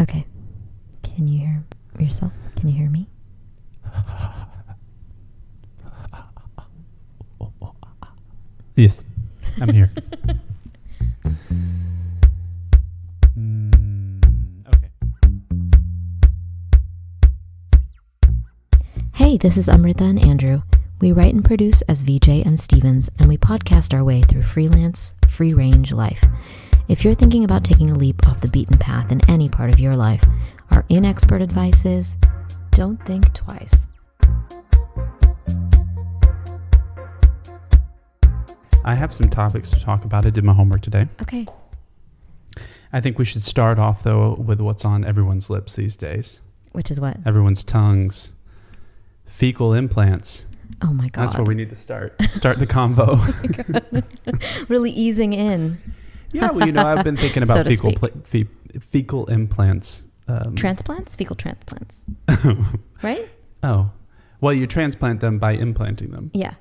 Okay. Can you hear yourself? Can you hear me? Yes, I'm here. Okay. Hey, this is Amrita and Andrew. We write and produce as VJ and Stevens, and we podcast our way through freelance, free-range life. If you're thinking about taking a leap off the beaten path in any part of your life, our inexpert advice is, don't think twice. I have some topics to talk about. I did my homework today. Okay. I think we should start off, though, with what's on everyone's lips these days. Which is what? Everyone's tongues. Fecal implants. Oh my God. That's where we need to start. Start the convo. Oh really easing in. Yeah, well, I've been thinking about fecal implants. Transplants? Fecal transplants. Right? Oh. Well, you transplant them by implanting them. Yeah.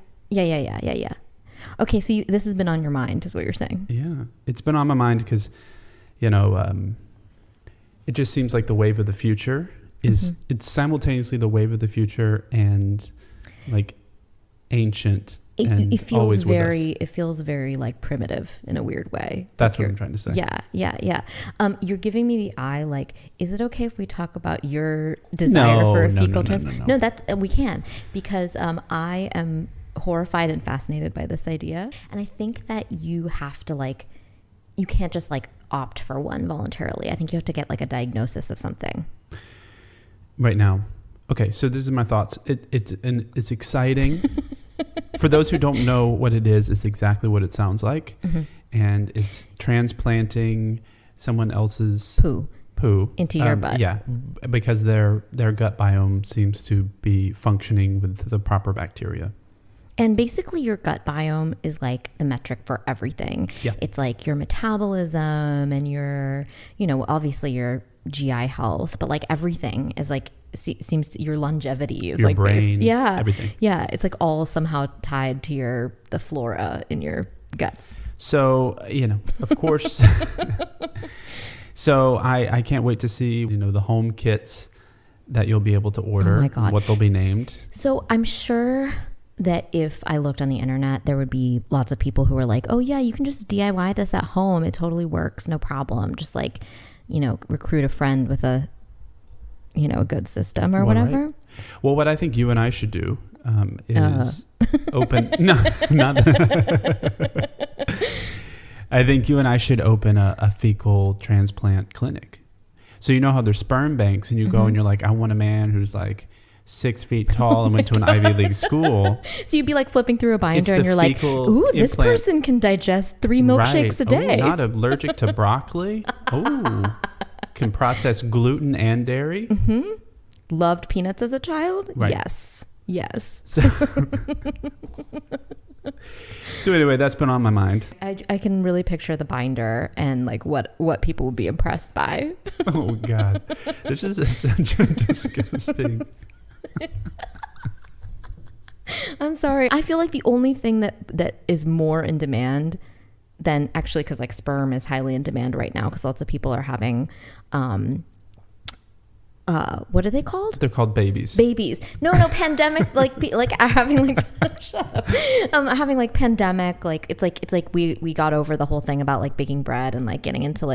Okay, so this has been on your mind, is what you're saying. Yeah. It's been on my mind because, it just seems like the wave of the future is, it's simultaneously the wave of the future and like ancient. It feels very like primitive in a weird way. That's what I'm trying to say. Yeah. You're giving me the eye. Like, is it okay if we talk about your desire for a fecal transplant? No, that's we can, because I am horrified and fascinated by this idea, and I think that you have to you can't just opt for one voluntarily. I think you have to get a diagnosis of something. Right now, okay. So this is my thoughts. It's exciting. For those who don't know what it is, it's exactly what it sounds like. Mm-hmm. And it's transplanting someone else's poo into your butt. Yeah, because their gut biome seems to be functioning with the proper bacteria. And basically your gut biome is the metric for everything. Yeah. It's your metabolism and your, obviously your GI health, but everything is seems to, your longevity is your brain, everything. Yeah, it's all somehow tied to the flora in your guts. So, of course. So I can't wait to see, the home kits that you'll be able to order. Oh my God. What they'll be named. So I'm sure that if I looked on the internet, there would be lots of people who are like, oh yeah, you can just DIY this at home. It totally works. No problem. Just recruit a friend with a good system or whatever. Right. Well, what I think you and I should do is open. No, not. I think you and I should open a fecal transplant clinic. So how there's sperm banks, and you go and you're like, I want a man who's 6 feet tall and went to an Ivy League school. So you'd be flipping through a binder and you're like, ooh, this implant. Person can digest 3 milkshakes a day. Ooh, not allergic to broccoli. Ooh. Can process gluten and dairy. Mm-hmm. Loved peanuts as a child. Right. Yes. So anyway, that's been on my mind. I can really picture the binder and what people would be impressed by. Oh God, this is such a disgusting. I'm sorry. I feel the only thing that is more in demand than actually, because sperm is highly in demand right now because lots of people are having what are they called? They're called babies. No, pandemic having shut up. Having pandemic, it's we got over the whole thing about baking bread and getting into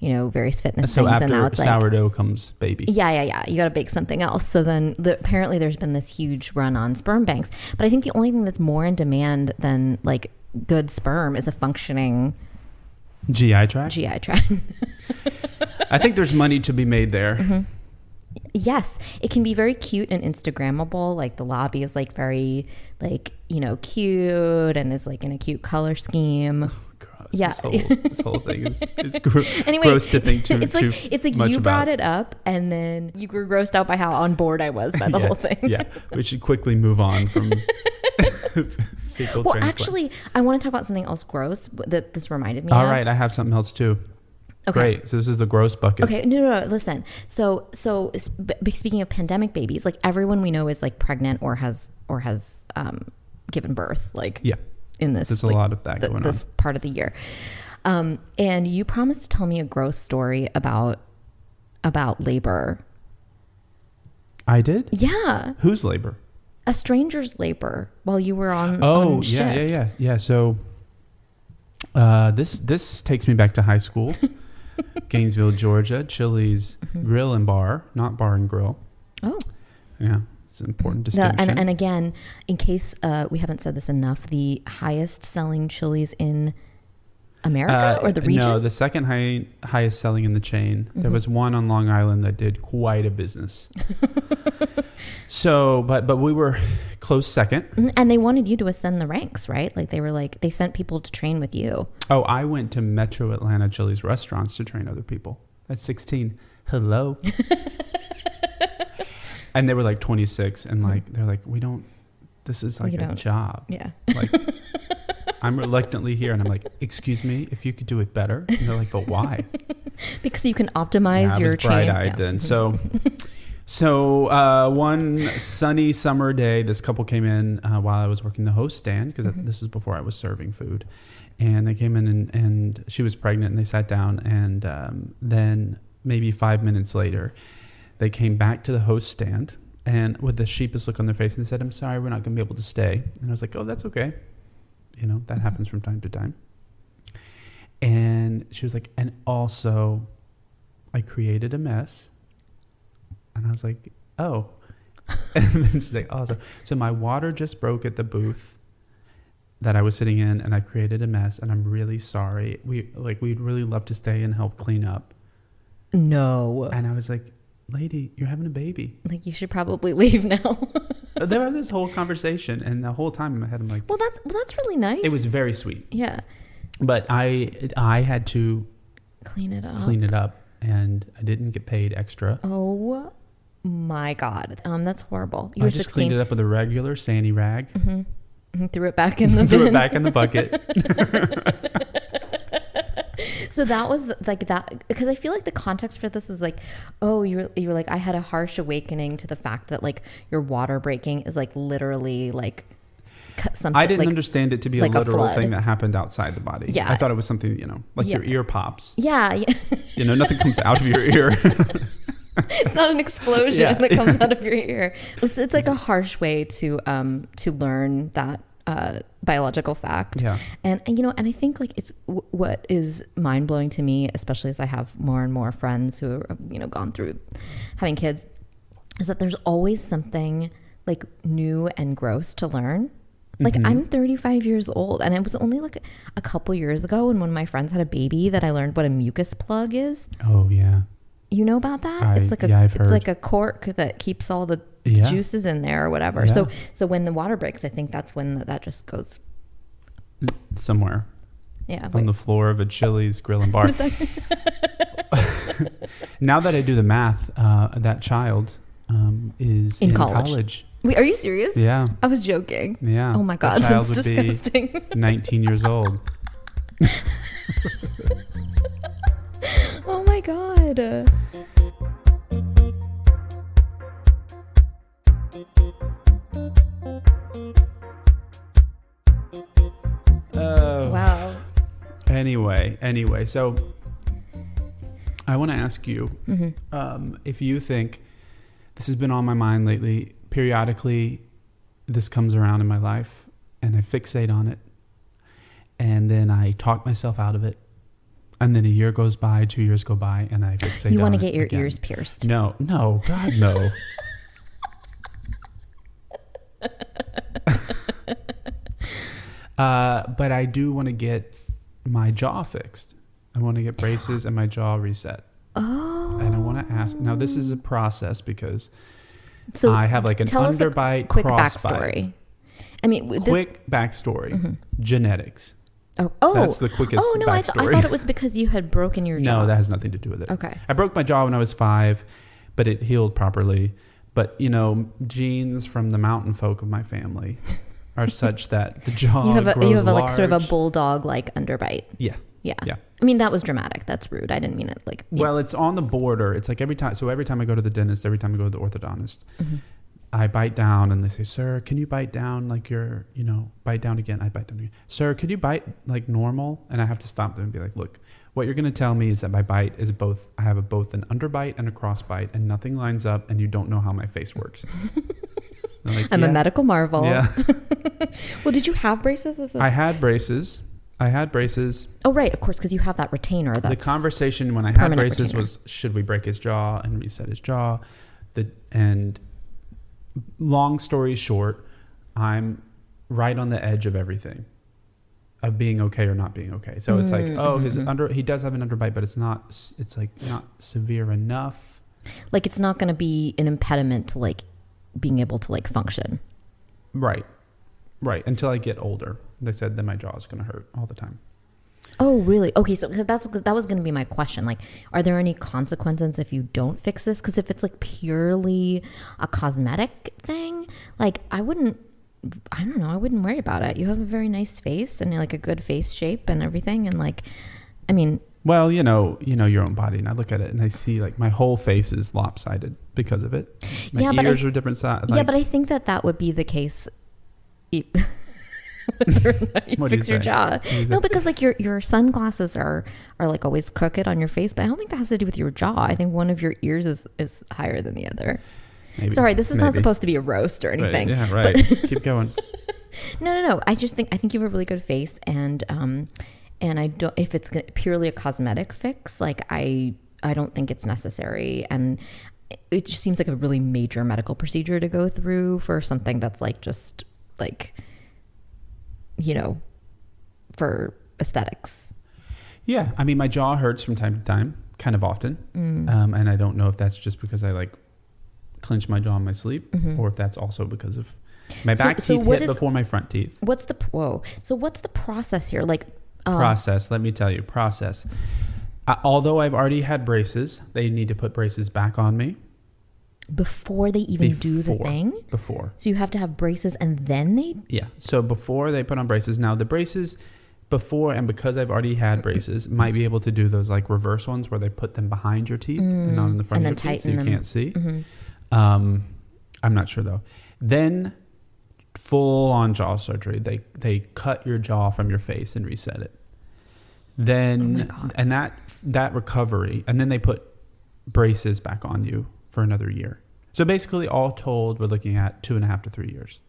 various fitness so things. After and now it's sourdough comes baby. Yeah. You got to bake something else. So then apparently there's been this huge run on sperm banks. But I think the only thing that's more in demand than good sperm is a functioning GI tract. I think there's money to be made there. Mm-hmm. Yes, it can be very cute and Instagrammable. The lobby is very cute and is in a cute color scheme. Gross. Yeah, this whole thing is anyway, gross to think too. It's you brought it up and then you were grossed out by how on board I was by the whole thing. Yeah, we should quickly move on from. Fecal transplant. Actually, I want to talk about something else gross that this reminded me of. All right, I have something else too. Okay. Great. So this is the gross bucket. Okay. No. Listen. So speaking of pandemic babies, everyone we know is pregnant or has given birth. In this, there's a lot of that going on this part of the year. And you promised to tell me a gross story about about labor. I did? Yeah. Whose labor? A stranger's labor while you were on shift. Yeah. So this takes me back to high school. Gainesville, Georgia, Chili's Grill and Bar, not Bar and Grill. Oh. Yeah. It's an important distinction. And again, in case we haven't said this enough, the highest selling Chili's in America or the region? No, the second highest selling in the chain. There was one on Long Island that did quite a business. So, but we were close second. And they wanted you to ascend the ranks, right? Like they sent people to train with you. Oh, I went to Metro Atlanta Chili's restaurants to train other people. At 16. Hello. And they were like 26 and like, they're like, this is like a job. Yeah. Like, I'm reluctantly here. And I'm like, excuse me, if you could do it better. And they're like, but why? Because you can optimize your chain. I was bright-eyed then. So one sunny summer day, this couple came in while I was working the host stand, because this was before I was serving food. And they came in and she was pregnant, and they sat down. And then maybe 5 minutes later, they came back to the host stand and with the sheepish look on their face, and they said, I'm sorry, we're not going to be able to stay. And I was like, oh, that's okay. You know, that happens from time to time. And she was like, and also I created a mess. And I was like, oh. And then she's like, oh, so my water just broke at the booth that I was sitting in, and I created a mess, and I'm really sorry. We'd really love to stay and help clean up. No. And I was like, lady, you're having a baby. Like, you should probably leave now. There was this whole conversation, and the whole time in my head, I'm like, well, that's really nice. It was very sweet. Yeah. But I had to clean it up, and I didn't get paid extra. Oh my God. That's horrible. I just cleaned it up with a regular Sandy rag. Threw it back in the bin. Threw it back in the bucket. So that was like that, because I feel like the context for this is like, oh, you're like, I had a harsh awakening to the fact that like your water breaking is like literally like something. I didn't understand it to be like a literal thing that happened outside the body. Yeah. I thought it was something, like your ear pops. Yeah. Nothing comes out of your ear. It's not an explosion that comes out of your ear. It's like a harsh way to learn that biological fact. Yeah. And I think like it's what is mind blowing to me, especially as I have more and more friends who are, gone through having kids, is that there's always something like new and gross to learn. Like I'm 35 years old, and it was only like a couple years ago when one of my friends had a baby that I learned what a mucus plug is. Oh yeah. You know about that? It's like a cork that keeps all the juices in there or whatever. Yeah. So when the water breaks, I think that's when that just goes somewhere. Yeah. On the floor of a Chili's Grill and Bar. Now that I do the math, that child is in college. Wait, are you serious? Yeah. I was joking. Yeah. Oh my God, that child that's disgusting. Be 19 years old. Oh my God. Oh. Wow. Anyway, so I want to ask you if you think this has been on my mind lately. Periodically, this comes around in my life, and I fixate on it, and then I talk myself out of it. And then a year goes by, 2 years go by, and I fixate on it. You want to get your ears pierced? No, God, no. But I do want to get my jaw fixed. I want to get braces and my jaw reset. Oh. And I want to ask. Now, this is a process because I have like an underbite, quick crossbite. Backstory. I mean, quick backstory. Genetics. Oh, that's the quickest backstory. I thought it was because you had broken your jaw. No, that has nothing to do with it. Okay. I broke my jaw when I was 5, but it healed properly. But, genes from the mountain folk of my family are such that the jaw grows large. You have like sort of a bulldog-like underbite. Yeah. I mean, that was dramatic. That's rude. I didn't mean it like... Well, it's on the border. It's like every time I go to the dentist, every time I go to the orthodontist, I bite down and they say, sir, can you bite down like you're, bite down again. I bite down again. Sir, could you bite like normal? And I have to stop them and be like, look, what you're going to tell me is that my bite is both, I have both an underbite and a cross bite, and nothing lines up, and you don't know how my face works. I'm a medical marvel. Yeah. Well, did you have braces? I had braces. Oh, right. Of course, because you have that retainer. The conversation when I had braces was, should we break his jaw and reset his jaw? And long story short, I'm right on the edge of everything. Of being okay or not being okay. So it's like, he does have an underbite, but it's not severe enough. Like, it's not going to be an impediment to like being able to like function. Right. Until I get older. They said that my jaw is going to hurt all the time. Oh, really? Okay. So that was going to be my question. Like, are there any consequences if you don't fix this? Because if it's like purely a cosmetic thing, like I wouldn't worry about it. You have a very nice face and like a good face shape and everything. And like, I mean, well, you know your own body, and I look at it and I see like my whole face is lopsided because of it. My ears are different size. Yeah, but I think that would be the case. You fix your jaw. No, because like your sunglasses are like always crooked on your face, but I don't think that has to do with your jaw. I think one of your ears is higher than the other. Maybe. Sorry, this is not supposed to be a roast or anything. Right, yeah, right. Keep going. No. I think you have a really good face, and I don't. If it's purely a cosmetic fix, like I don't think it's necessary, and it just seems like a really major medical procedure to go through for something that's like just like, you know, for aesthetics. Yeah, I mean, my jaw hurts from time to time, kind of often, and I don't know if that's just because I like clench my jaw in my sleep, or if that's also because of my back teeth hit before my front teeth. So what's the process here? Like process. Let me tell you, process. Although I've already had braces, they need to put braces back on me before they even do the thing. Before. So you have to have braces, and then they. Yeah. So before they put on braces, now the braces. Before, and because I've already had braces, might be able to do those like reverse ones where they put them behind your teeth and not in the front of your teeth, so you can't see. I'm not sure though. Then full on jaw surgery. They cut your jaw from your face and reset it. Then and that recovery, and then they put braces back on you for another year. So basically, all told, we're looking at 2.5 to 3 years.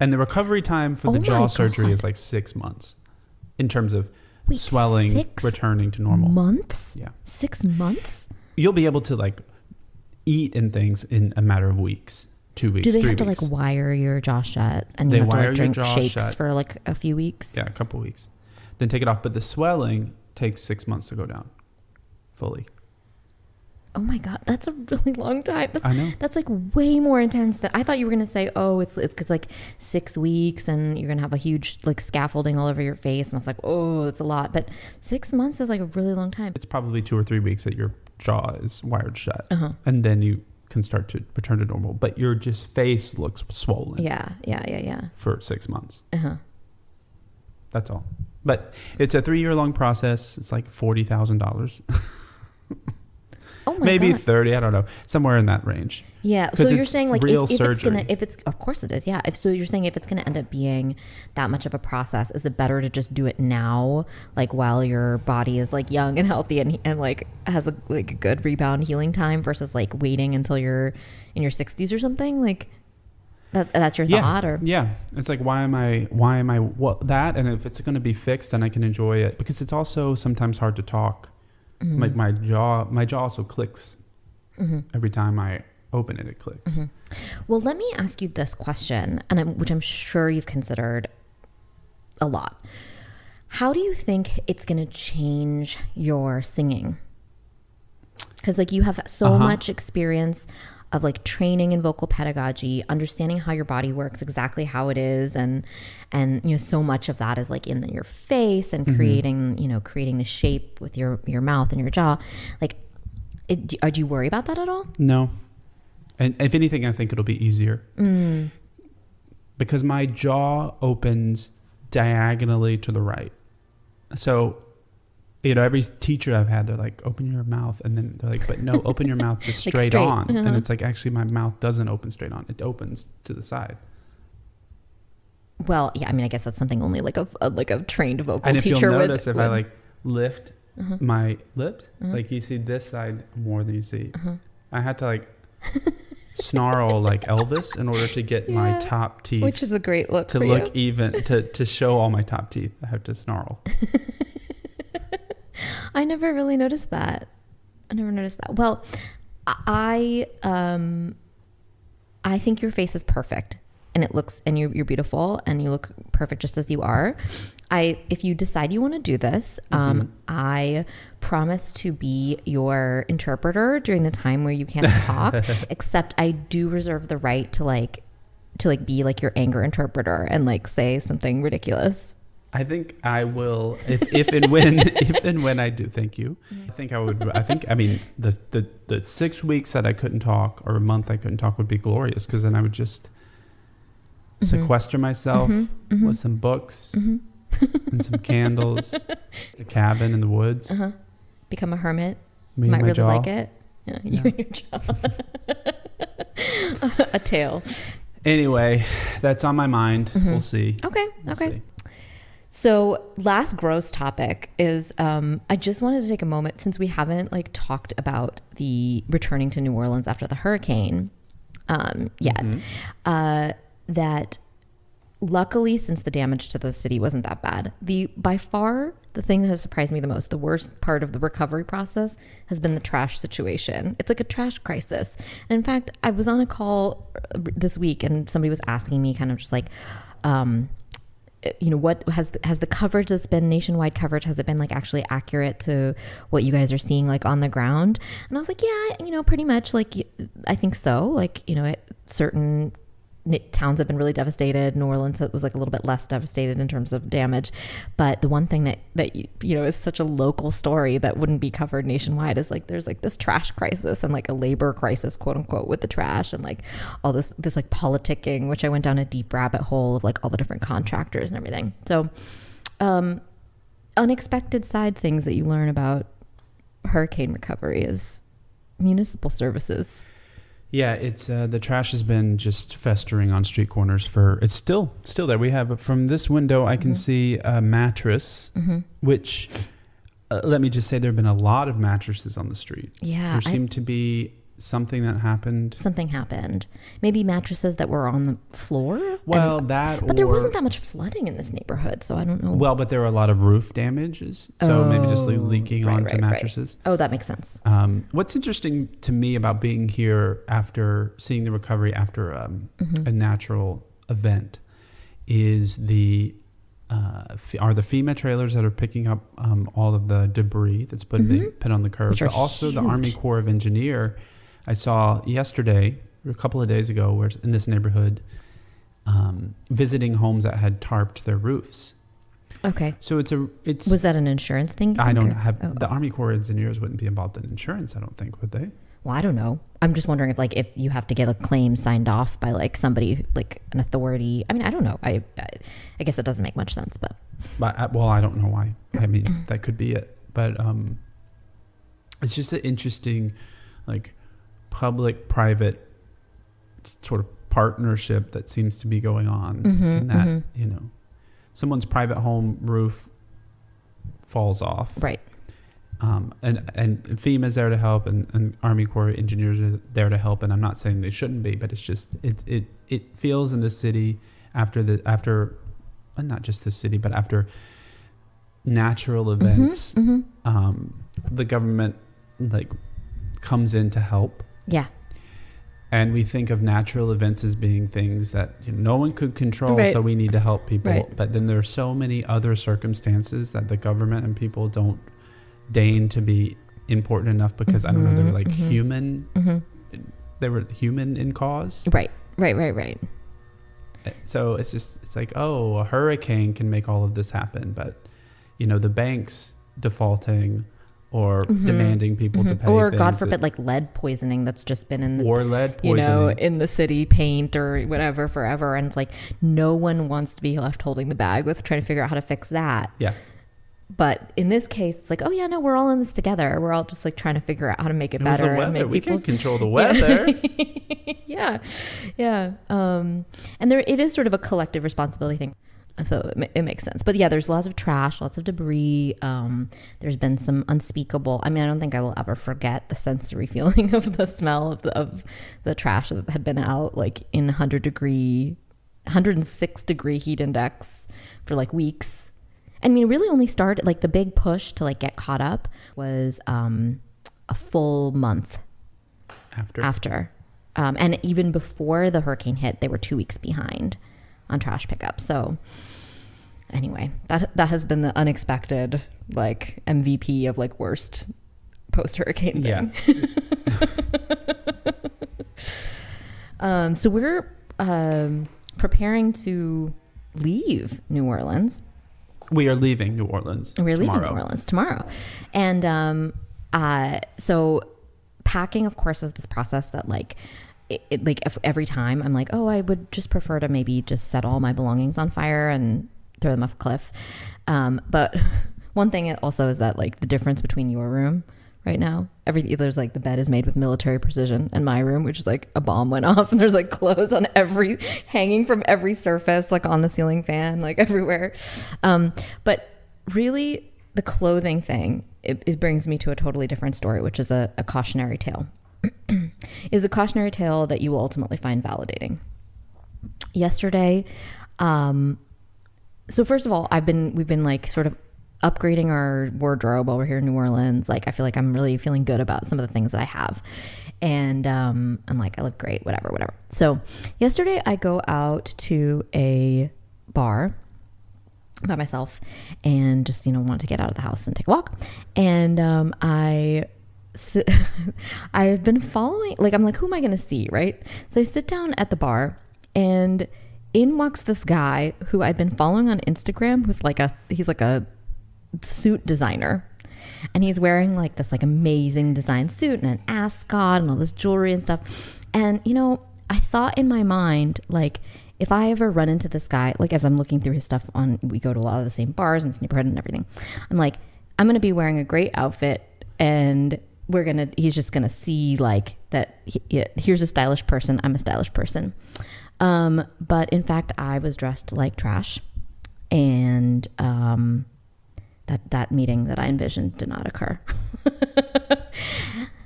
And the recovery time for the jaw surgery is like 6 months in terms of swelling returning to normal. Months? Yeah. 6 months? You'll be able to like eat and things in a matter of weeks, 2 weeks, 3 weeks. Do they have to like wire your jaw shut? And you have to like drink shakes for like a few weeks? Yeah, a couple weeks. Then take it off. But the swelling takes 6 months to go down fully. Oh my God, that's a really long time. I know. That's like way more intense than I thought you were going to say. Oh, it's like 6 weeks and you're going to have a huge like scaffolding all over your face. And I was like, oh, it's a lot. But 6 months is like a really long time. It's probably 2 or 3 weeks that your jaw is wired shut. And then you can start to return to normal. But your just face looks swollen. Yeah. For 6 months. That's all. But it's a 3-year long process. It's like $40,000. Oh my Maybe God. 30, I don't know, somewhere in that range. Yeah. So you're saying like real if surgery. of course it is. Yeah. So you're saying if it's going to end up being that much of a process, is it better to just do it now, like while your body is like young and healthy and like has a like a good rebound healing time versus like waiting until you're in your 60s or something? Like that's your thought, or it's like why am I that? And if it's going to be fixed, then I can enjoy it, because it's also sometimes hard to talk. Like my jaw also clicks every time I open it. It clicks. Well, let me ask you this question, which I'm sure you've considered a lot. How do you think it's going to change your singing? Because like you have so much experience of like training in vocal pedagogy, understanding how your body works, exactly how it is, and you know, so much of that is like in your face and creating the shape with your mouth and your jaw. Like, do you worry about that at all? No, and if anything, I think it'll be easier because my jaw opens diagonally to the right. So, you know, every teacher I've had, they're like, open your mouth. And then they're like, but no, open your mouth just straight on. And it's like, actually, my mouth doesn't open straight on. It opens to the side. Well, yeah, I mean, I guess that's something only like a trained vocal teacher would. And if you'll notice, if I like lift my lips. Like you see this side more than you see. I had to like snarl like Elvis in order to get my top teeth, which is a great look to for look you. even, to show all my top teeth. I have to snarl. I never really noticed that. Well, I think your face is perfect, and it looks, and you're beautiful, and you look perfect just as you are. If you decide you want to do this, I promise to be your interpreter during the time where you can't talk, except I do reserve the right to be like your anger interpreter and like say something ridiculous. I think I will, if and when I do. Thank you. I mean, the 6 weeks that I couldn't talk, or a month I couldn't talk, would be glorious, because then I would just sequester myself with some books and some candles, a cabin in the woods. Become a hermit. Me Might and my really jaw. like it. Yeah, you and your jaw. A tail. Anyway, that's on my mind. We'll see. Okay. We'll see. So last gross topic is, I just wanted to take a moment, since we haven't like talked about the returning to New Orleans after the hurricane yet, that luckily, since the damage to the city wasn't that bad, by far the thing that has surprised me the most, the worst part of the recovery process, has been the trash situation. It's like a trash crisis. And in fact, I was on a call this week, and somebody was asking me kind of just like, what has the coverage that's been nationwide coverage, has it been like actually accurate to what you guys are seeing like on the ground? And I was like, yeah, pretty much, like, I think so. Like, certain towns have been really devastated. New Orleans was like a little bit less devastated in terms of damage. But the one thing that is such a local story that wouldn't be covered nationwide is like there's like this trash crisis and like a labor crisis, quote unquote, with the trash, and like all this like politicking, which I went down a deep rabbit hole of like all the different contractors and everything. So unexpected side things that you learn about hurricane recovery is municipal services. Yeah, it's the trash has been just festering on street corners it's still there. We have, from this window, I can see a mattress, which, let me just say, there have been a lot of mattresses on the street. Yeah. There seemed to be something that happened. Something happened. Maybe mattresses that were on the floor? Well, but there wasn't that much flooding in this neighborhood, so I don't know. Well, but there were a lot of roof damages, so maybe just leaking onto mattresses. Right. Oh, that makes sense. What's interesting to me about being here after seeing the recovery after a natural event is the FEMA trailers that are picking up all of the debris that's being put on the curb, but also huge. The Army Corps of Engineer. I saw yesterday, or a couple of days ago, where in this neighborhood, visiting homes that had tarped their roofs. Okay. So it's was that an insurance thing? I don't have the Army Corps of Engineers wouldn't be involved in insurance. I don't think, would they? Well, I don't know. I'm just wondering if you have to get a claim signed off by like somebody, like an authority. I mean, I don't know. I guess it doesn't make much sense, but I don't know why. I mean, that could be it. But it's just an interesting, like, public-private sort of partnership that seems to be going on, in that someone's private home roof falls off, right? And FEMA's there to help, and Army Corps engineers are there to help. And I'm not saying they shouldn't be, but it's just it feels in the city after not just the city, but after natural events, the government like comes in to help. Yeah. And we think of natural events as being things that no one could control, right. So we need to help people. Right. But then there are so many other circumstances that the government and people don't deign to be important enough because, I don't know, they were like human. They were human in cause. Right. So it's like, oh, a hurricane can make all of this happen. But, the banks defaulting or demanding people to pay, or God forbid, like lead poisoning that's just been in the, or lead poisoning, in the city, paint or whatever forever, and it's like no one wants to be left holding the bag with trying to figure out how to fix that. Yeah. But in this case, it's like, oh yeah, no, we're all in this together. We're all just like trying to figure out how to make it better. The weather. And we can't control the weather. Yeah. And it is sort of a collective responsibility thing. So it makes sense. But yeah, there's lots of trash, lots of debris. There's been some unspeakable. I mean, I don't think I will ever forget the sensory feeling of the smell of the trash that had been out like in 106 degree heat index for like weeks. I mean, it really only started, like the big push to like get caught up was a full month after. And even before the hurricane hit, they were 2 weeks behind on trash pickup. So anyway, that has been the unexpected like MVP of like worst post-hurricane thing. Yeah. So we're preparing to leave New Orleans. We are leaving New Orleans. We're leaving New Orleans tomorrow. And so packing, of course, is this process that like if every time I'm like, oh, I would just prefer to maybe just set all my belongings on fire and throw them off a cliff. But one thing also is that like the difference between your room right now, there's like the bed is made with military precision, and my room, which is like a bomb went off and there's like clothes on hanging from every surface, like on the ceiling fan, like everywhere. But really the clothing thing, it brings me to a totally different story, which is a cautionary tale. Is a cautionary tale that you will ultimately find validating. Yesterday, so first of all, we've been like sort of upgrading our wardrobe while we're here in New Orleans. Like, I feel like I'm really feeling good about some of the things that I have. And I'm like, I look great, whatever. So yesterday I go out to a bar by myself and just, wanted to get out of the house and take a walk. And I've been following, like, I'm like, who am I going to see, right? So I sit down at the bar, and in walks this guy who I've been following on Instagram, he's like a suit designer, and he's wearing like this like amazing design suit and an ascot and all this jewelry and stuff. And, I thought in my mind, like, if I ever run into this guy, like as I'm looking through his stuff we go to a lot of the same bars in this neighborhood and everything, I'm like, I'm going to be wearing a great outfit, and he's just going to see like that. Here's a stylish person. I'm a stylish person. But in fact, I was dressed like trash, and, that meeting that I envisioned did not occur.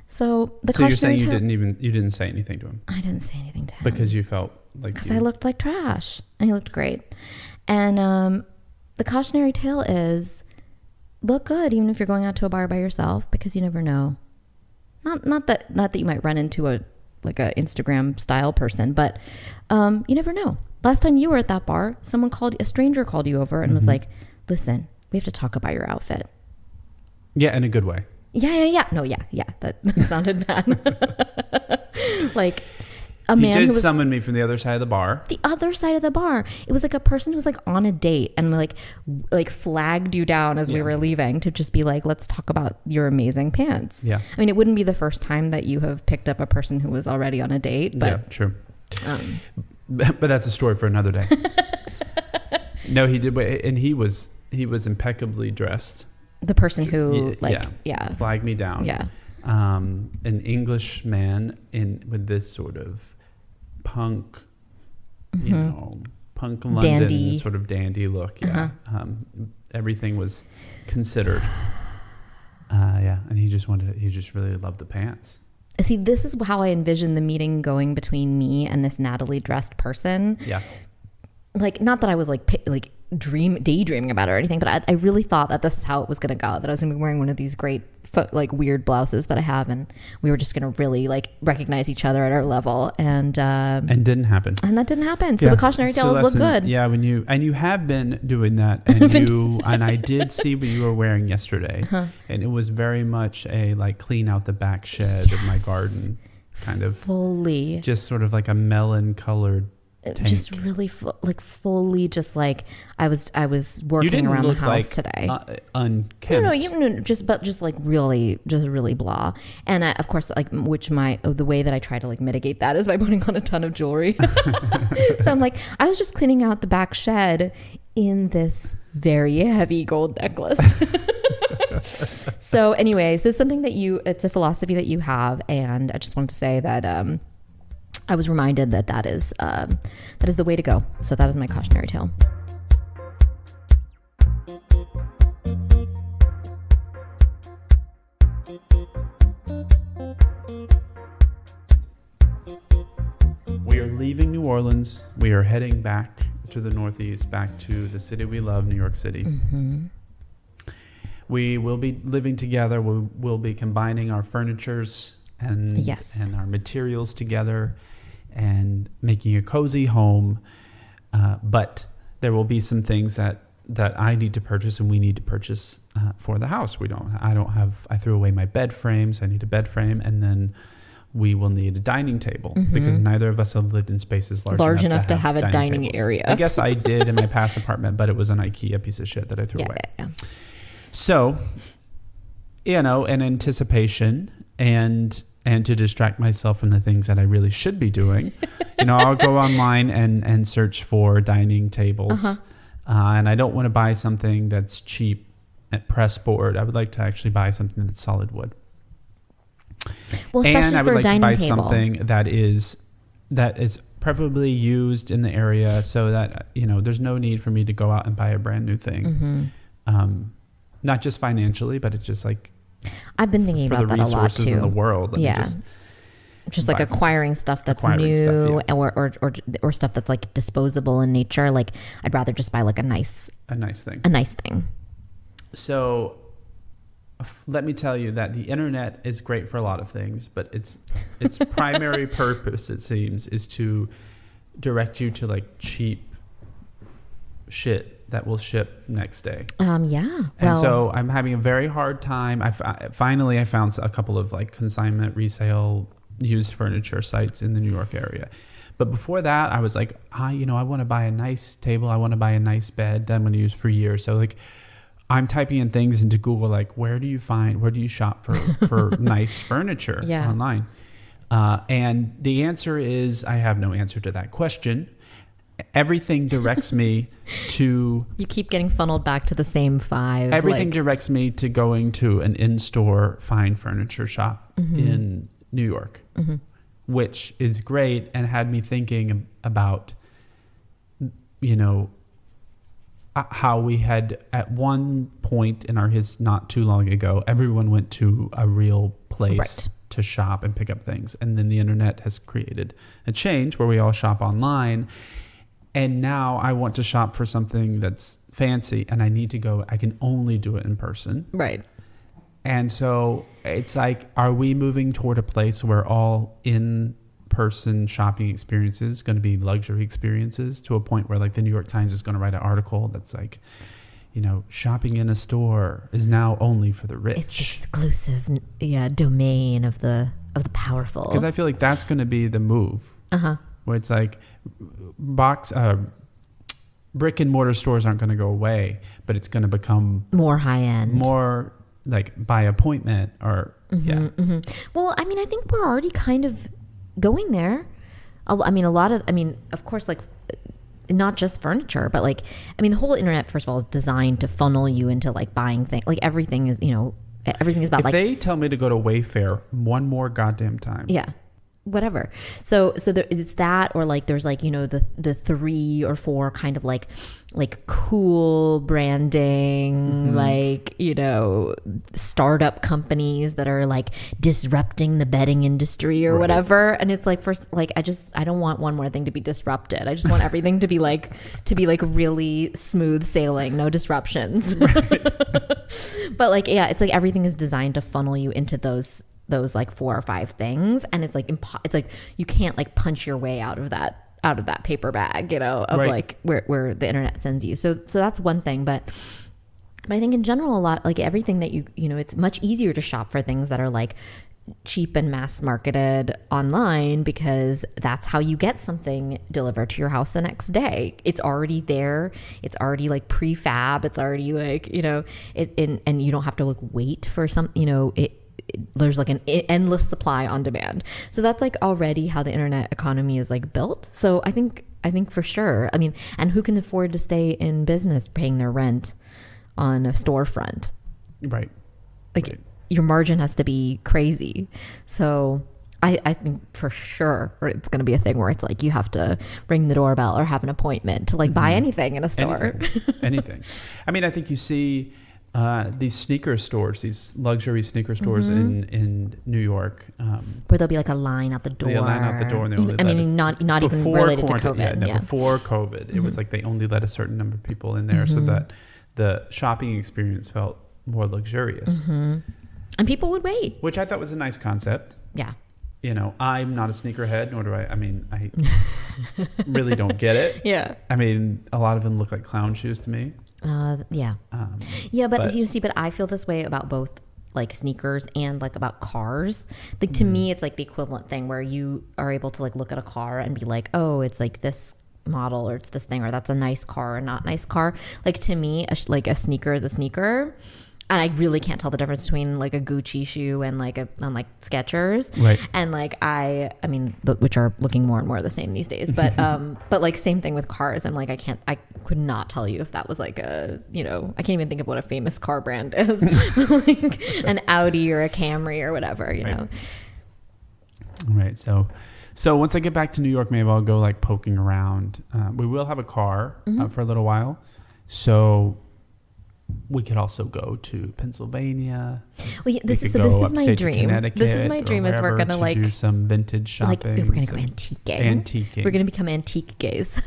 So you're saying you didn't say anything to him? I didn't say anything to him. Because you felt like... Because I looked like trash. And he looked great. And the cautionary tale is, look good even if you're going out to a bar by yourself, because you never know. Not that you might run into a Instagram style person, but you never know. Last time you were at that bar, a stranger called you over and was like, listen, we have to talk about your outfit. Yeah, in a good way. Yeah. No, yeah. That sounded bad. Like a man who did summon me from the other side of the bar. The other side of the bar. It was like a person who was like on a date and like flagged you down as we were leaving to just be like, let's talk about your amazing pants. Yeah. I mean, it wouldn't be the first time that you have picked up a person who was already on a date. But, yeah, true. But that's a story for another day. No, he did. And he was impeccably dressed. The person who flagged me down. Yeah. An English man with this sort of punk, punk London dandy. Sort of dandy look. Yeah. Everything was considered. And he just really loved the pants. See, this is how I envision the meeting going between me and this Natalie dressed person. Yeah. Like, not that I was daydreaming about it or anything, but I really thought that this is how it was going to go, that I was going to be wearing one of these great weird blouses that I have, and we were just going to really recognize each other at our level, and didn't happen. And that didn't happen. So the cautionary tales look good. Yeah, you have been doing that, and I did see what you were wearing yesterday, and it was very much a clean out the back shed of my garden kind of fully, just sort of like a melon colored. Tank. Just really fully, just like I was working around the house today. Unkempt. No, just like really blah. And of course, the way that I try to mitigate that is by putting on a ton of jewelry. So I'm like, I was just cleaning out the back shed in this very heavy gold necklace. So anyway, so it's a philosophy that you have, and I just wanted to say that. I was reminded that is the way to go. So that is my cautionary tale. leaving New Orleans. We are heading back to the Northeast, back to the city we love, New York City. Mm-hmm. We will be living together. We'll be combining our furnitures and our materials together and making a cozy home. But there will be some things that I need to purchase and we need to purchase for the house. I threw away my bed frames. I need a bed frame, and then we will need a dining table because neither of us have lived in spaces large enough to have a dining area. I guess I did in my past apartment, but it was an IKEA piece of shit that I threw away. Yeah. So, in anticipation and to distract myself from the things that I really should be doing, I'll go online and search for dining tables. And I don't want to buy something that's cheap at press board. I would like to actually buy something that's solid wood. Well, especially and I would for like a dining to buy table. something that is preferably used in the area, so that there's no need for me to go out and buy a brand new thing. Not just financially, but it's just like I've been thinking about that a lot too. For the resources in the world. Just like acquiring stuff that's new, or stuff that's like disposable in nature. Like I'd rather just buy like a nice thing. So let me tell you that the internet is great for a lot of things, but its primary purpose, it seems, is to direct you to like cheap shit that will ship next day. And so I'm having a very hard time. I finally found a couple of like consignment resale used furniture sites in the New York area. But before that, I was like, I want to buy a nice table. I want to buy a nice bed that I'm going to use for years. So like I'm typing in things into Google, like where do you shop for nice furniture online? And the answer is, I have no answer to that question. Everything directs me to... You keep getting funneled back to the same 5. Everything directs me to going to an in-store fine furniture shop in New York, which is great, and had me thinking about, how we had at one point in our not too long ago, everyone went to a real place to shop and pick up things. And then the internet has created a change where we all shop online. And now I want to shop for something that's fancy, and I need to go. I can only do it in person. Right. And so it's like, are we moving toward a place where all in-person shopping experiences going to be luxury experiences, to a point where like the New York Times is going to write an article that's like, shopping in a store is now only for the rich. It's exclusive, domain of the powerful. Because I feel like that's going to be the move. Where it's like brick and mortar stores aren't going to go away, but it's going to become more high end, more like by appointment or Well, I mean, I think we're already kind of going there. Of course, like not just furniture, but like, the whole internet, first of all, is designed to funnel you into like buying things. Like everything is, everything is about if they tell me to go to Wayfair one more goddamn time. Yeah. Whatever. So it's that, or like there's like, the 3 or 4 kind of like cool branding, like, startup companies that are like disrupting the bedding industry or whatever. And it's like, first, like, I don't want one more thing to be disrupted. I just want everything to be like really smooth sailing, no disruptions. But like, it's like everything is designed to funnel you into those like 4 or 5 things, and it's like it's like you can't like punch your way out of that paper bag, like where the internet sends you. So that's one thing, but I think in general, a lot, like everything that it's much easier to shop for things that are like cheap and mass marketed online, because that's how you get something delivered to your house the next day. It's already there. It's already like prefab. It's already like, and you don't have to like wait for some, there's like an endless supply on demand. So that's like already how the internet economy is like built. So I think for sure, and who can afford to stay in business paying their rent on a storefront? Right. Like your margin has to be crazy. So I think for sure it's going to be a thing where it's like you have to ring the doorbell or have an appointment to like buy anything in a store. Anything. I think you see These sneaker stores, these luxury sneaker stores in New York, where there'll be like a line out the door. A line out the door, and they only not even related to COVID. Before COVID, it was like they only let a certain number of people in there, so that the shopping experience felt more luxurious. And people would wait, which I thought was a nice concept. Yeah. You know, I'm not a sneakerhead, nor do I. I mean, I really don't get it. Yeah. I mean, a lot of them look like clown shoes to me. Yeah. But you see, but I feel this way about both like sneakers and like about cars. Like to me, it's like the equivalent thing where you are able to like look at a car and be like, oh, it's like this model or it's this thing, or that's a nice car or not nice car. Like to me, like a sneaker is a sneaker. And I really can't tell the difference between like a Gucci shoe and like Skechers. Right. And like I mean, which are looking more and more the same these days. But but like same thing with cars. I'm like I could not tell you if that was like a, you know, I can't even think of what a famous car brand is. Like an Audi or a Camry or whatever, you know. Right. So once I get back to New York, maybe I'll go like poking around. We will have a car for a little while. So we could also go to Pennsylvania. Well, this is my dream. This is my dream is we're gonna like do some vintage shopping. Like we're gonna go antiquing. We're gonna become antique gays.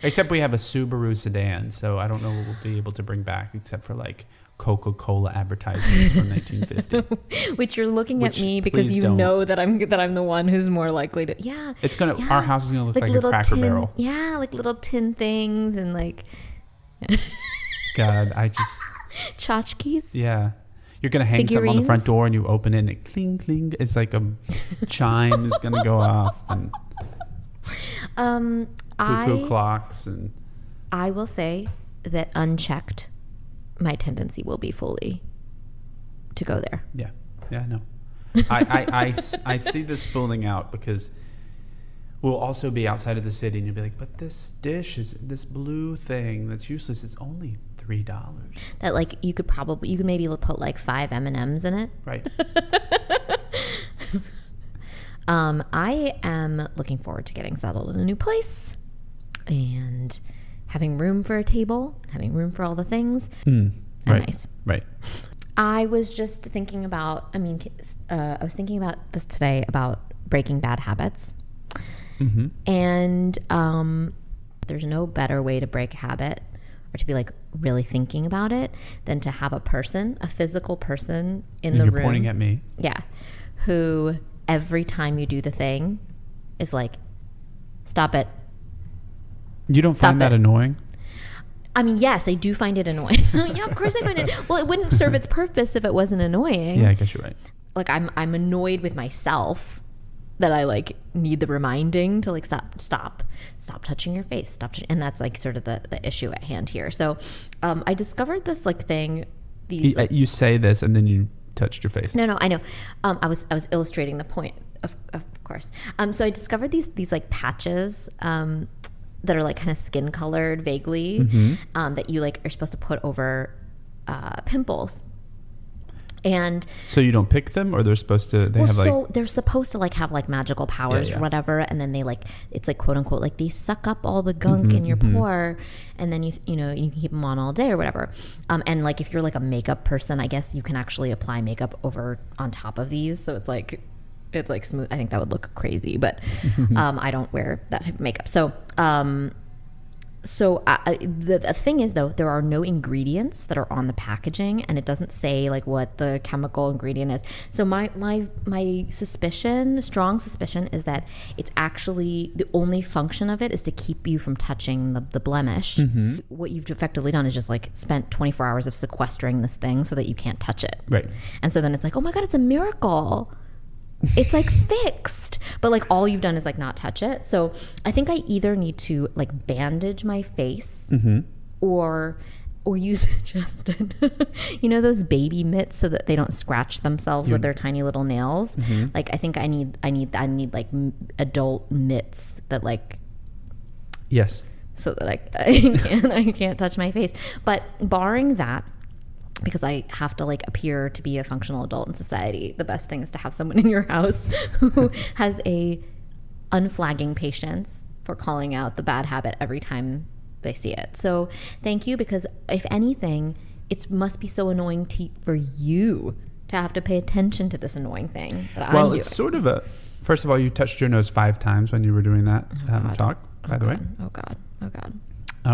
Except we have a Subaru sedan, so I don't know what we'll be able to bring back except for like Coca-Cola advertisements from 1950. Which you're looking at me because you know that I'm the one who's more likely to. Yeah. It's gonna. Yeah. Our house is gonna look like a Cracker Barrel. Yeah, like little tin things and like. God, I just tchotchkes. Yeah, you're gonna hang something on the front door and you open it and it cling cling. It's like a chime is gonna go off and cuckoo clocks. And I will say that unchecked, my tendency will be fully to go there. Yeah, no. I see this spooling out because we'll also be outside of the city and you'll be like, but this dish is this blue thing that's useless. It's only $3. That like you could maybe put like 5 M&Ms in it. Right. I am looking forward to getting settled in a new place and having room for a table, having room for all the things. Right. Nice. Right. I was just thinking about, I was thinking about this today about breaking bad habits. And there's no better way to break a habit or to be like really thinking about it than to have a physical person in the room. You're pointing at me. Yeah. Who every time you do the thing is like, stop it. You don't find that annoying? I mean, yes, I do find it annoying. Yeah, of course I find it. Well, it wouldn't serve its purpose if it wasn't annoying. Yeah, I guess you're right. Like I'm annoyed with myself that I like need the reminding to like stop touching your face, and that's like sort of the issue at hand here. So I discovered this like thing. You say this and then you touched your face. No, I know. I was illustrating the point, of course. So I discovered these like patches that are like kind of skin colored vaguely, that you like are supposed to put over pimples. And so you don't pick them, or they're supposed to they're supposed to like have like magical powers or whatever, and then they like, it's like quote unquote like they suck up all the gunk in your pore, and then you can keep them on all day or whatever. And like if you're like a makeup person, I guess you can actually apply makeup on top of these, so it's like smooth. I think that would look crazy, but I don't wear that type of makeup. So the thing is, though, there are no ingredients that are on the packaging, and it doesn't say like what the chemical ingredient is. So my strong suspicion is that it's actually the only function of it is to keep you from touching the blemish. What you've effectively done is just like spent 24 hours of sequestering this thing so that you can't touch it. Right. And so then it's like, oh my God, it's a miracle. It's like fixed, but like all you've done is like not touch it. So I think I either need to like bandage my face or use Justin, those baby mitts so that they don't scratch themselves with their tiny little nails. Like I think I need like adult mitts that like, yes, so that I can't touch my face. But barring that, because I have to like appear to be a functional adult in society, the best thing is to have someone in your house who has a unflagging patience for calling out the bad habit every time they see it. So thank you, because if anything, it must be so annoying for you to have to pay attention to this annoying thing that well, I'm doing. It's sort of a, first of all, you touched your nose 5 times when you were doing that talk, by the way. Oh God.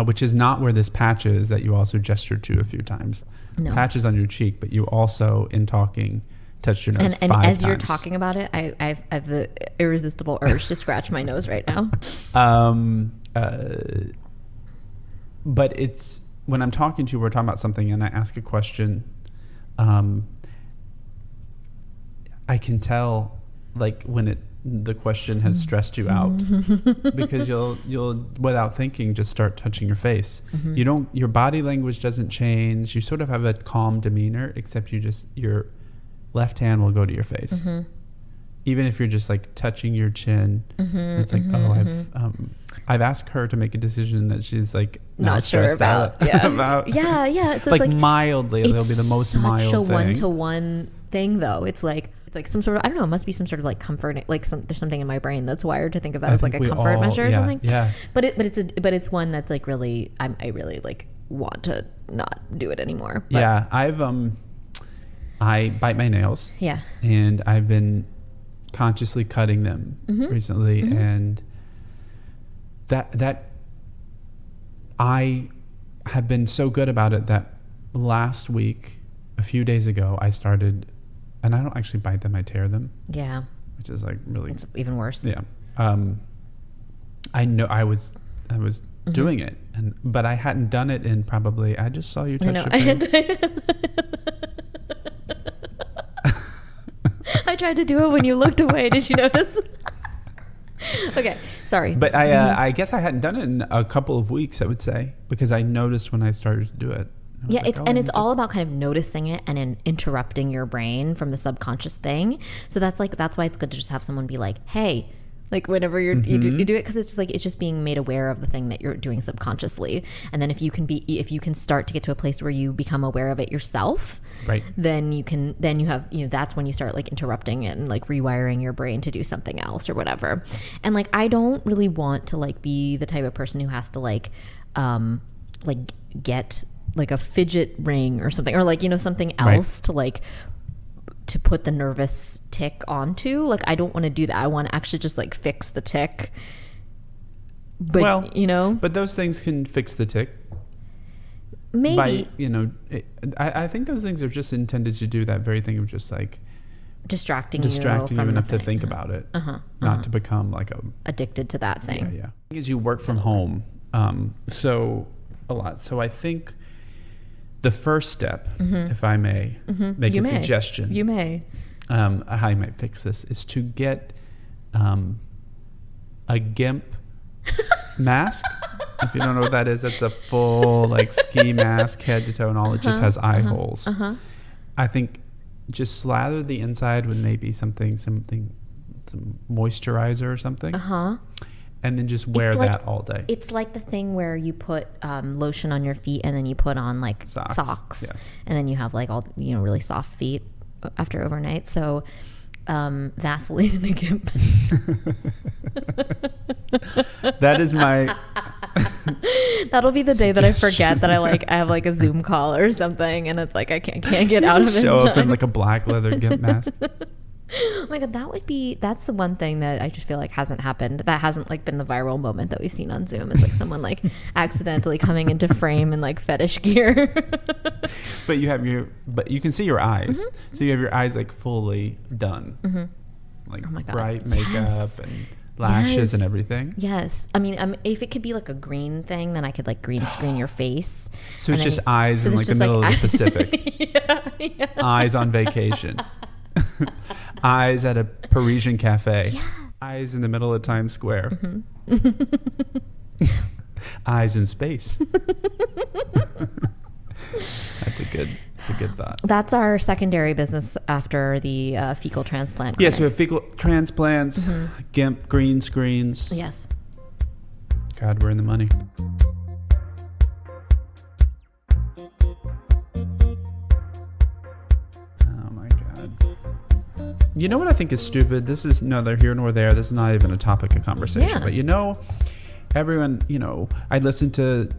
Which is not where this patch is that you also gestured to a few times. No. Patch is on your cheek, but you also, in talking, touched your nose 5 times. And as you're talking about it, I have the irresistible urge to scratch my nose right now. But it's, when I'm talking to you, we're talking about something and I ask a question, I can tell, like, when the question has stressed you out, because you'll without thinking just start touching your face. Your body language doesn't change. You sort of have a calm demeanor, except your left hand will go to your face, even if you're just like touching your chin. It's like, I've asked her to make a decision that she's like not sure about. Yeah. So like mildly, it'll be the most mild thing. It's such a one-to-one thing, though. It's like some sort of, I don't know, it must be some sort of like comfort, like there's something in my brain that's wired to think of that as like a comfort measure or something. Yeah. But it's one that's like really, I really like want to not do it anymore. But yeah, I bite my nails. Yeah. And I've been consciously cutting them recently, and that I have been so good about it that last week, a few days ago, I started. And I don't actually bite them, I tear them. Yeah. Which is like really... It's even worse. Yeah. I know I was doing it, but I hadn't done it in probably... I just saw you touch your face. I tried to do it when you looked away. Did you notice? Okay, sorry. But I guess I hadn't done it in a couple of weeks, I would say, because I noticed when I started to do it. Yeah, it's all about kind of noticing it and interrupting your brain from the subconscious thing. So that's why it's good to just have someone be like, hey, like whenever you do it, because it's just being made aware of the thing that you're doing subconsciously. And then if you can start to get to a place where you become aware of it yourself, right, then you have that's when you start like interrupting it and like rewiring your brain to do something else or whatever. And like I don't really want to like be the type of person who has to like get like a fidget ring or something, or like, something else to put the nervous tick onto. Like, I don't want to do that. I want to actually just like fix the tick. But, but those things can fix the tick. Maybe. I think those things are just intended to do that very thing of just like distracting you enough to think about it, not to become like addicted to that thing. Yeah. As you work from home, so a lot. So I think the first step, if I may make a suggestion, you may, how I might fix this, is to get a gimp mask. If you don't know what that is, it's a full like ski mask, head to toe, and all. It just has eye holes. I think just slather the inside with maybe some moisturizer or something. And then just wear that all day. It's like the thing where you put lotion on your feet and then you put on like socks. Yeah. And then you have like all, really soft feet after overnight. So Vaseline and a gimp. That is my... That'll be the day that I forget that I have like a Zoom call or something, and it's like I can't get out of it. Show up in like a black leather gimp mask. Oh my God, that's the one thing that I just feel like hasn't happened. That hasn't like been the viral moment that we've seen on Zoom. Is like someone like accidentally coming into frame in like fetish gear. But you can see your eyes. So you have your eyes like fully done. Like bright makeup and lashes and everything. Yes. I mean, if it could be like a green thing, then I could like green screen your face. So it's just eyes in like the middle of the Pacific. Yeah. Eyes on vacation. Eyes at a Parisian cafe. Yes. Eyes in the middle of Times Square. Eyes in space. That's a good thought. That's our secondary business after the fecal transplant. Yes, we have fecal transplants, gimp, green screens. Yes. God, we're in the money. You know what I think is stupid? This is neither here nor there. This is not even a topic of conversation. Yeah. But everyone, I listen to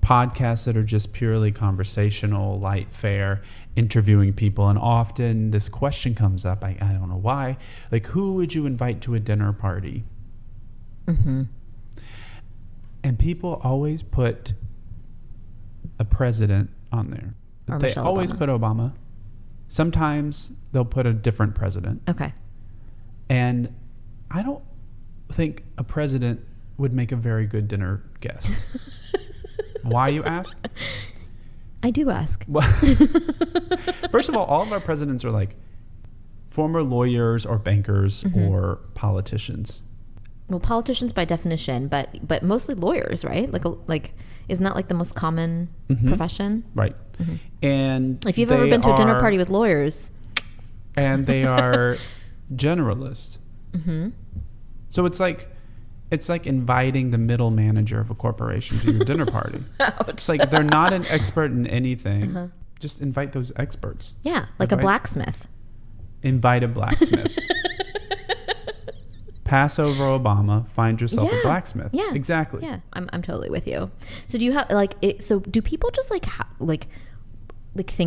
podcasts that are just purely conversational, light, fair, interviewing people. And often this question comes up. I don't know why. Like, who would you invite to a dinner party? Mm-hmm. And people always put a president on there. Or They Michelle always Obama. put Obama. Sometimes they'll put a different president. Okay. And I don't think a president would make a very good dinner guest. Why, you ask? I do ask. Well, first of all of our presidents are like former lawyers or bankers or politicians. Well, politicians by definition, but mostly lawyers, right? Like isn't that like the most common profession? Right. And If you've ever been to a dinner party with lawyers, and they are generalists. So it's like inviting the middle manager of a corporation to your dinner party. Ouch. It's like they're not an expert in anything. Just invite those experts. Yeah, like a blacksmith. Invite a blacksmith. Pass over Obama. Find yourself a blacksmith. Yeah, exactly. Yeah, I'm totally with you. So do you have so do people just think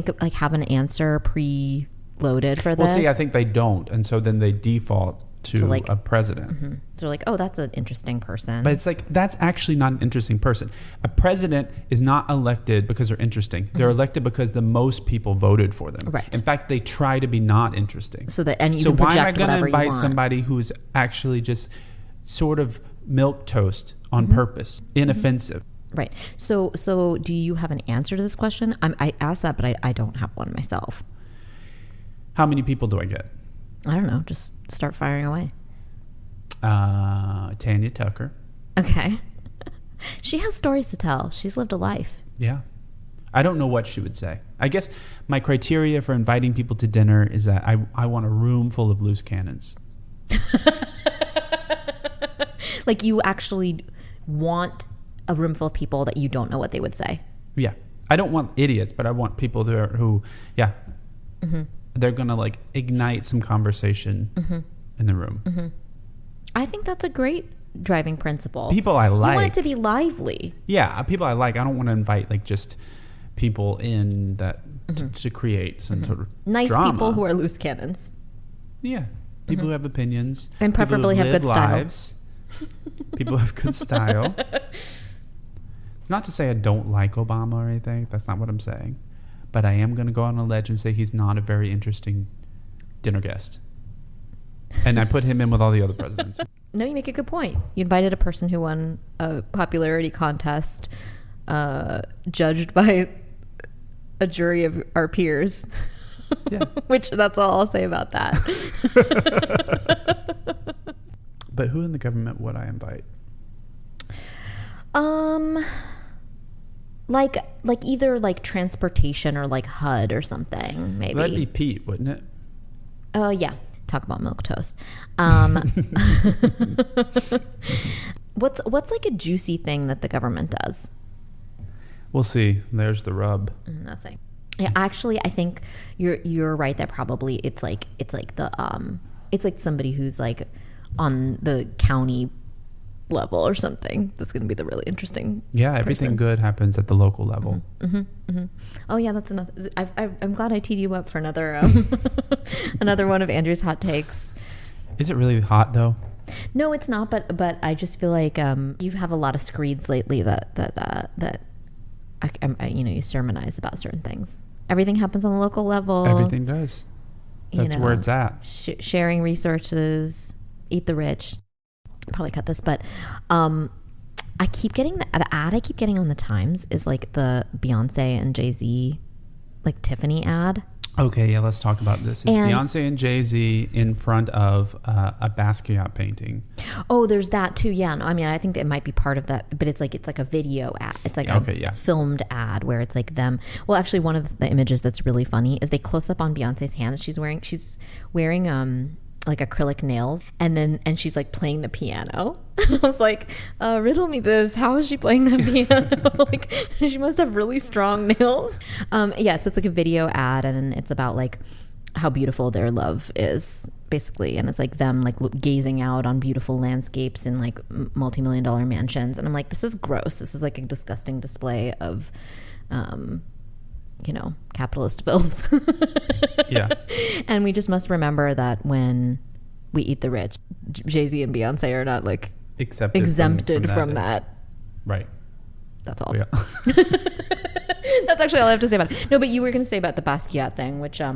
of, have an answer pre-loaded for this? Well, see, I think they don't, and so then they default to a president. So they're like, oh, that's an interesting person. But it's like, that's actually not an interesting person. A president is not elected because they're interesting. They're elected because the most people voted for them. Right. In fact, they try to be not interesting. So that, and you can project why am I going to invite want. somebody who's actually just sort of milquetoast on purpose, inoffensive? Right. So do you have an answer to this question? I asked that, but I don't have one myself. How many people do I get? I don't know. Just start firing away. Tanya Tucker. Okay. She has stories to tell. She's lived a life. Yeah. I don't know what she would say. I guess my criteria for inviting people to dinner is that I want a room full of loose cannons. Like, you actually want a room full of people that you don't know what they would say. Yeah. I don't want idiots, but I want people there who, they're going to ignite some conversation in the room. I think that's a great driving principle. People I like. You want it to be lively. Yeah. People I like. I don't want to invite just people in that to create some sort of nice drama. People who are loose cannons. Yeah. People who have opinions. And preferably have good lives. People who have good style. It's not to say I don't like Obama or anything. That's not what I'm saying. But I am going to go on a ledge and say he's not a very interesting dinner guest. And I put him in with all the other presidents. No, you make a good point. You invited a person who won a popularity contest, judged by a jury of our peers. Yeah. Which, that's all I'll say about that. But who in the government would I invite? Like either transportation or HUD or something, maybe. That'd be Pete, wouldn't it? Yeah. Talk about milk toast. What's a juicy thing that the government does? We'll see. There's the rub. Nothing. Yeah, actually, I think you're right that probably it's like somebody who's on the county level or something. That's going to be the really interesting. Yeah, everything person. Good happens at the local level. Oh yeah, that's another. I'm glad I teed you up for another another one of Andrew's hot takes. Is it really hot though? No, it's not. But I just feel like you have a lot of screeds lately that you sermonize about certain things. Everything happens on the local level. Everything does. That's where it's at. Sharing resources, eat the rich. Probably cut this, but I keep getting the ad I keep getting on the Times is the Beyonce and Jay-Z Tiffany ad. Okay, yeah, let's talk about this. It's Beyonce and Jay-Z in front of a Basquiat painting. Oh, there's that too. Yeah, no, I mean, I think it might be part of that, but it's like a video ad. It's a filmed ad where it's them. Well, actually, one of the images that's really funny is they close up on Beyonce's hand. She's wearing acrylic nails, and she's playing the piano. I was like, riddle me this. How is she playing the piano? She must have really strong nails. So it's a video ad, and it's about how beautiful their love is, basically. And it's like them like gazing out on beautiful landscapes in like multi-million-dollar mansions. And I'm like, this is gross. This is like a disgusting display of, capitalist filth. Yeah. And we just must remember that when we eat the rich, Jay-Z and Beyonce are not like exempted from that. Right. That's all. Yeah. That's actually all I have to say about it. No, but you were going to say about the Basquiat thing, which I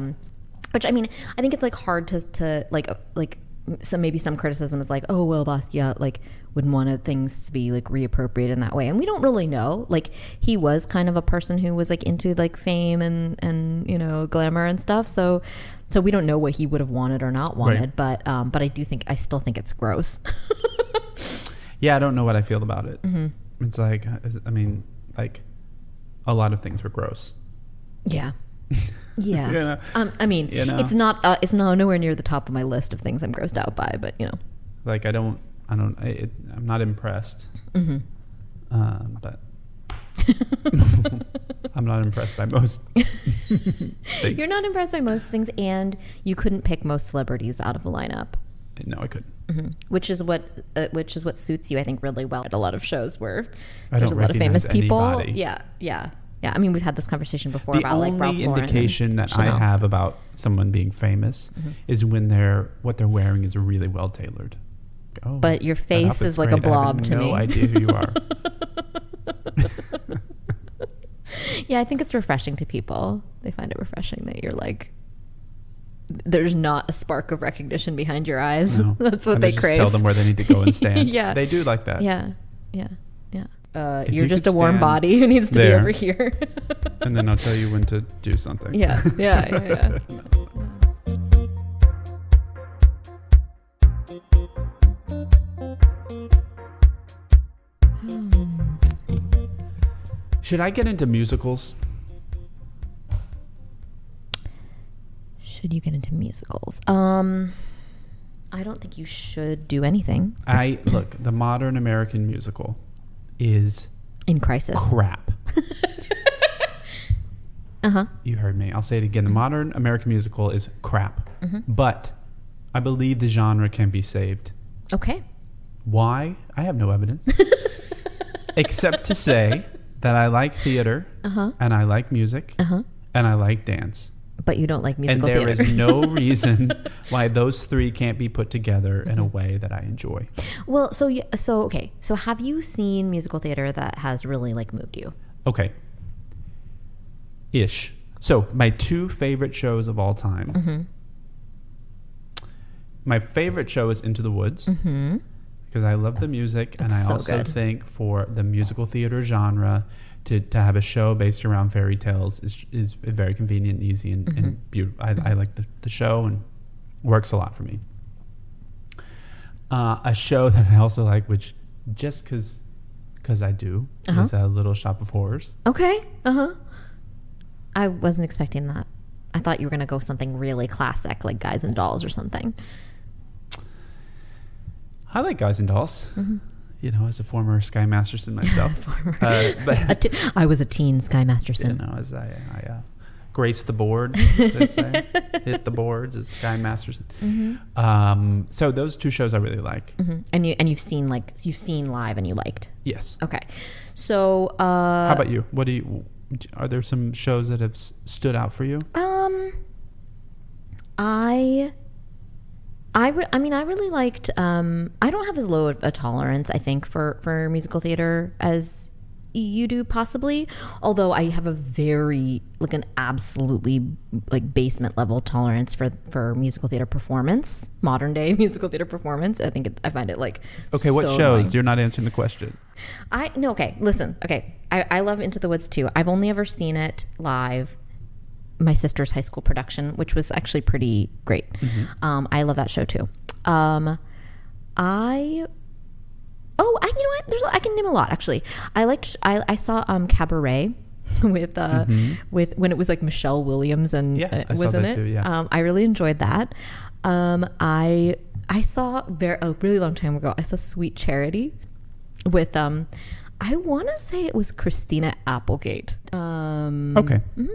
mean, I think it's like hard to like some criticism is like, oh, well, Basquiat like would want things to be like reappropriated in that way. And we don't really know. Like, he was kind of a person who was like into like fame and glamour and stuff. So we don't know what he would have wanted or not wanted. Right. But I still think it's gross. Yeah, I don't know what I feel about it. Mm-hmm. It's like, I mean, like a lot of things were gross. Yeah. Yeah. I mean, it's not nowhere near the top of my list of things I'm grossed out by, but like I'm not impressed. Mm-hmm. But I'm not impressed by most things. You're not impressed by most things, and you couldn't pick most celebrities out of a lineup. No, I couldn't. Mm-hmm. Which is what suits you, I think, really well at a lot of shows where there's a lot of famous people. Anybody. Yeah. I mean, we've had this conversation before about like Ralph Lauren. The only indication that I have about someone being famous is when what they're wearing is really well tailored. Oh, but your face is like a blob to me. No idea who you are. Yeah, I think it's refreshing to people. They find it refreshing that you're like, there's not a spark of recognition behind your eyes. No. That's what they crave. Just tell them where they need to go and stand. Yeah, they do like that. Yeah. You're just a warm body who needs to be over here. And then I'll tell you when to do something. Yeah. Should I get into musicals? Should you get into musicals? I don't think you should do anything. Look, the modern American musical is in crisis. Crap. Uh-huh. You heard me. I'll say it again. The modern American musical is crap. Mm-hmm. But I believe the genre can be saved. Okay. Why? I have no evidence. Except to say that I like theater, and I like music, and I like dance. But you don't like musical theater. And there is no reason why those three can't be put together in a way that I enjoy. Well, so have you seen musical theater that has really like moved you? Okay. Ish. So my two favorite shows of all time. Mm-hmm. My favorite show is Into the Woods. Mm-hmm. Because I love the music, and I also think for the musical theater genre, to have a show based around fairy tales is very convenient and easy and beautiful. I like the show, and works a lot for me. A show that I also like, which just because I do, is a Little Shop of Horrors. Okay. I wasn't expecting that. I thought you were going to go something really classic, like Guys and Dolls or something. I like Guys and Dolls. Mm-hmm. As a former Sky Masterson myself. But I was a teen Sky Masterson. As I graced the boards, as they say. Hit the boards as Sky Masterson. Mm-hmm. So those two shows I really like. Mm-hmm. And you've seen live and you liked. Yes. Okay. So how about you? Are there some shows that have stood out for you? I really liked, I don't have as low of a tolerance, I think, for musical theater as you do, possibly. Although I have a very, like, an absolutely, like, basement level tolerance for musical theater performance, modern day musical theater performance. I find it, like, okay, what shows? Annoying. You're not answering the question. Listen. I love Into the Woods, too. I've only ever seen it live. My sister's high school production, which was actually pretty great. Mm-hmm. I love that show too. You know what? I can name a lot actually. I saw Cabaret with when it was like Michelle Williams and I saw that too. Yeah. I really enjoyed that. I saw a really long time ago. I saw Sweet Charity with I want to say it was Christina Applegate. Okay. Mm-hmm.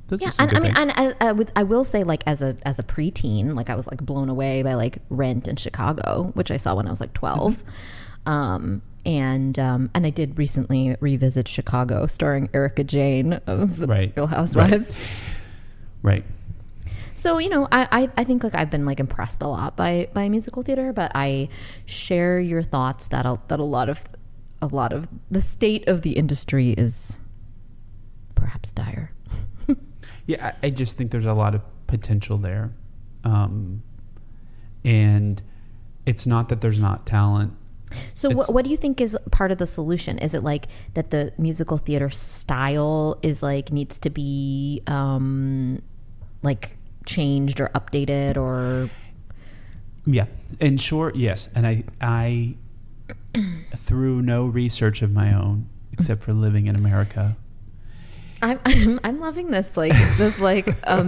Those are some good things. And I will say, like, as a preteen, like, I was like blown away by like Rent in Chicago, which I saw when I was like 12. And I did recently revisit Chicago, starring Erica Jane of the Real Housewives. Right. So, you know, I think like I've been like impressed a lot by musical theater, but I share your thoughts that a lot of the state of the industry is perhaps dire. Yeah, I just think there's a lot of potential there. And it's not that there's not talent. So what do you think is part of the solution? Is it like that the musical theater style is like needs to be like changed or updated or? Yeah, in short, yes. And I through no research of my own, except for living in America, I'm loving this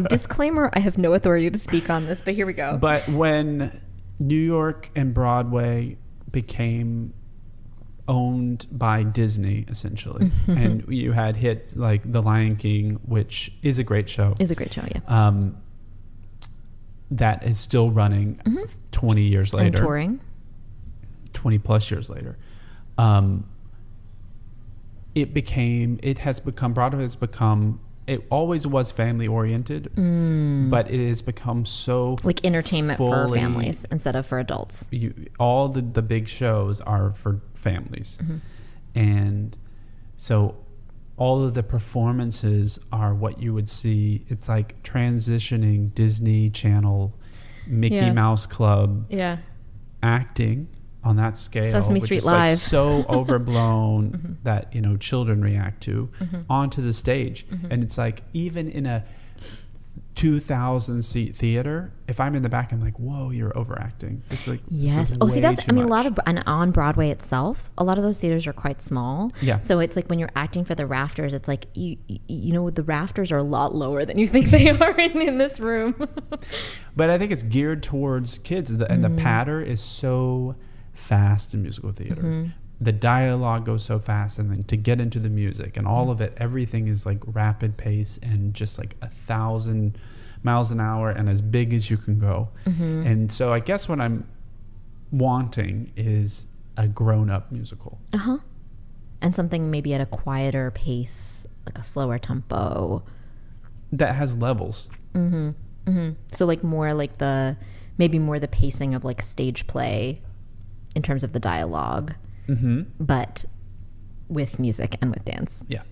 disclaimer. I have no authority to speak on this, but here we go. But when New York and Broadway became owned by Disney, essentially, and you had hits like The Lion King, which is a great show. Yeah. That is still running 20 years later. And touring. 20 plus years later. Broadway has become, it always was family oriented, but it has become so like entertainment for families instead of for adults. All the big shows are for families. And so all of the performances are what you would see. It's like transitioning Disney Channel, Mickey Mouse Club acting on that scale, Sesame Street Live, like so overblown that, you know, children react to onto the stage. And it's like, even in a 2,000 seat theater, if I'm in the back, I'm like, whoa, you're overacting. It's like, yes. Oh, see, that's, I mean, a lot of, and on Broadway itself, a lot of those theaters are quite small. Yeah. So it's like when you're acting for the rafters, it's like, you know, the rafters are a lot lower than you think they are in this room. But I think it's geared towards kids, and the patter is so fast in musical theater. The dialogue goes so fast, and then to get into the music and all of it, everything is like rapid pace and just like 1,000 miles an hour and as big as you can go. And so I guess what I'm wanting is a grown-up musical. And something maybe at a quieter pace, like a slower tempo that has levels. So like more like maybe more the pacing of like stage play in terms of the dialogue, but with music and with dance. Yeah.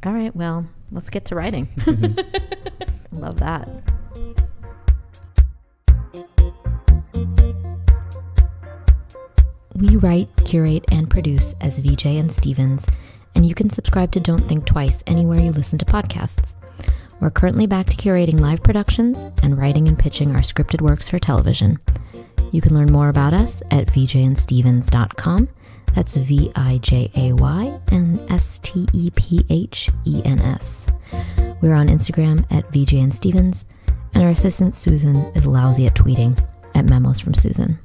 All right, well, let's get to writing. Love that. We write, curate, and produce as VJ and Stevens, and you can subscribe to Don't Think Twice anywhere you listen to podcasts. We're currently back to curating live productions and writing and pitching our scripted works for television. You can learn more about us at vjandstevens.com. That's VIJAY and STEPHENS. We're on Instagram at VJandStevens, and our assistant Susan is lousy at tweeting at Memos from Susan.